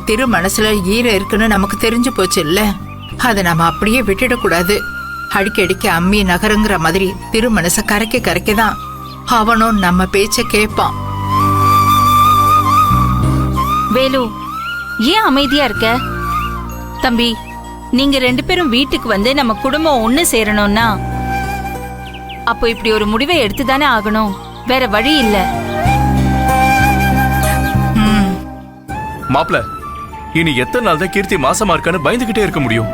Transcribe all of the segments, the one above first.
திரு மனசுல ஈரம் இருக்குன்னு நமக்கு தெரிஞ்சு போச்சு இல்ல, அதை நாம அப்படியே விட்டுடக்கூடாது. அடிக்கடிக்கு அம்மி நகருங்கிற மாதிரி திரு மனச கரைக்கதான் அவனும் நம்ம பேச்ச கேட்பான். வேலு, ஏன் அமைதியா இருக்க? தம்பி, நீங்க 2 பேரும் வீட்டுக்கு வந்து நம்ம குடும்பம் ஒண்ணு சேரணும்னா அப்போ இப்படி ஒரு முடிவை எடுத்துதானே ஆகணும், வேற வழி இல்ல. மாப்ள, இனி எத்தனை நாள் தான் கீர்த்தி மாசமா இருக்கான்னு பயந்துகிட்டே இருக்க முடியும்?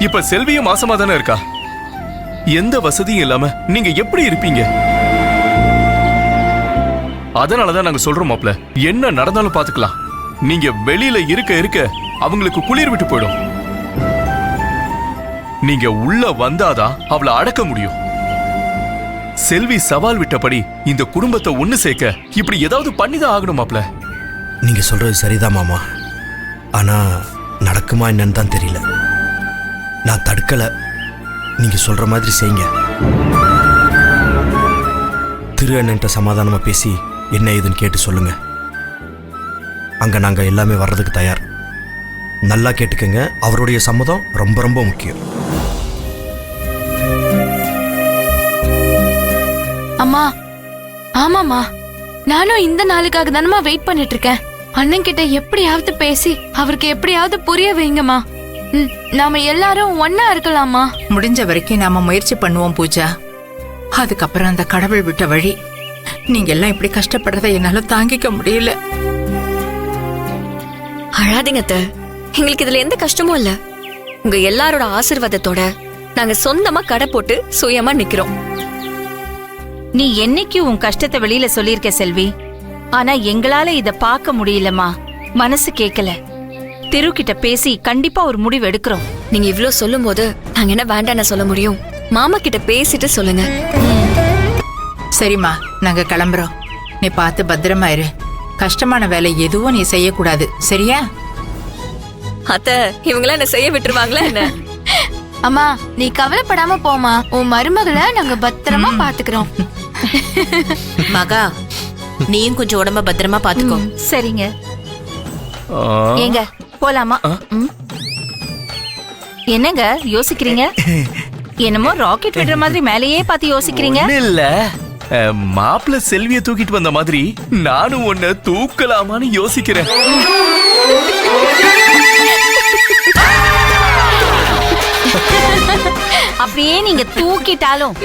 இப்ப செல்வியும் மாசமா தானே இருக்கா. எந்த வசதியும் இல்லாம நீங்க எப்படி இருப்பீங்க? அதனாலதான் நாங்க சொல்றோம் மாப்ள, என்ன நடந்தாலும் பாத்துக்கலாம். நீங்க வெளியில இருக்க அவங்களுக்கு குளிர் விட்டு போயிடும். நீங்க உள்ள வந்தாதான் அவளை அடக்க முடியும். செல்வி சவால் விட்டபடி இந்த குடும்பத்தை ஒண்ணு சேர்க்க இப்படி ஏதாவது பண்ணிதான் ஆகணும் மாப்ள. நீங்க சொல்றது சரிதான் மாமா, ஆனா நடக்குமா என்னன்னு தான் தெரியல. நான் தடுக்கல, நீங்க சொல்ற மாதிரி செய்யுங்க. திரு அண்ணன்ட்ட சமாதானமா பேசி என்ன ஏதுன்னு கேட்டு சொல்லுங்க. அங்க நாங்க எல்லாமே வர்றதுக்கு தயார். நல்லா கேட்டுக்கங்க, அவருடைய சம்மதம் ரொம்ப ரொம்ப முக்கியம். அம்மா, ஆமாம்மா, நானும் இந்த நாளுக்காக தானம்மா வெயிட் பண்ணிட்டு இருக்கேன். அண்ணன் கிட்ட எப்படியாவது பேசி அவருக்கு எப்படியாவது புரிய வைங்கம்மா. நாம எல்லாரும் ஒன்னா இருக்கலாமா? முடிஞ்ச வரைக்கும் நாம முயற்சி பண்ணுவோம் பூஜா. அதுக்கப்புறம் அந்த கடவுள் விட்ட வழி. நீங்க எல்லாம் இப்படி கஷ்டப்படுறதை என்னால தாங்கிக்க முடியல. அழாதீங்க அத்தை, எங்களுக்கு இதுல எந்த கஷ்டமும் இல்ல. உங்க எல்லாரோட ஆசீர்வாதத்தோட நாங்க சொந்தமா கடை போட்டு சுயமா நிக்கிறோம். நீ என்னைக்கு உன் கஷ்டத்தை வெளியில சொல்லிருக்க செல்வி, ஆனா எங்களால இத பார்க்க முடியலமா, மனசு கேட்கல. திரு கிட்ட பேசி கண்டிப்பா ஒரு முடிவு எடுக்கிறோம். நீங்க இவ்ளோ சொல்லும் போது நாங்க என்ன வேண்டான்னு சொல்ல முடியும்? மாமா கிட்ட பேசிட்டு சொல்லுங்க. சரிம்மா, நாங்க கிளம்புறோம். நீ பார்த்து பத்திரமா இரு. கஷ்டமான வேலை எதுவும் நீ செய்யக்கூடாது, சரியா? அத்தை, இவங்களாம் என்ன செய்ய விட்டுருவாங்களா என்ன? அம்மா, நீ கவலைப்படாம போமா. உன் மருமகளை நாங்க பத்திரமா பாத்துக்கிறோம். மகா, நீயும் கொஞ்சம் உடம்ப பத்திரமா பாத்துக்கோ. சரிங்க. ஏங்க போலாமா? என்னங்க யோசிக்கிறீங்க? என்னமோ ராக்கெட் விடுற மாதிரி மேலேயே பார்த்து யோசிக்கிறீங்க. இல்ல, மாப்பிள்ள செல்வியை தூக்கிட்டு வந்த மாதிரி நானும் உன்னை தூக்கலாமான்னு யோசிக்கிறேன். அப்படியே நீங்க தூக்கிட்டாலும்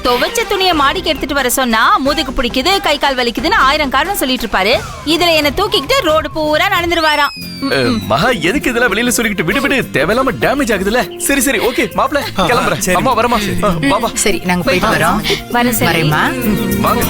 துவைச்ச துணியை மாடிக்கு எடுத்துட்டு வர சொன்னா முதுகு பிடிக்குது, கை கால் வலிக்குதுன்னு 1000 காரணம் சொல்லிட்டு இருப்பாரு. இதுல என்ன தூக்கிக்கிட்டு ரோடு பூரா நடந்துருவாராம். மகா, எதுக்கு இதெல்லாம் வெளியில சொல்லிக்கிட்டு? விடு, தேவையில்லாம டேமேஜ் ஆகுதுல்ல. சரி, ஓகே மாப்பிள்ள, கிளம்புறேன். அம்மா வரமா? சரி, நாங்க போயிட்டு வரோம். வரேன். வாங்க.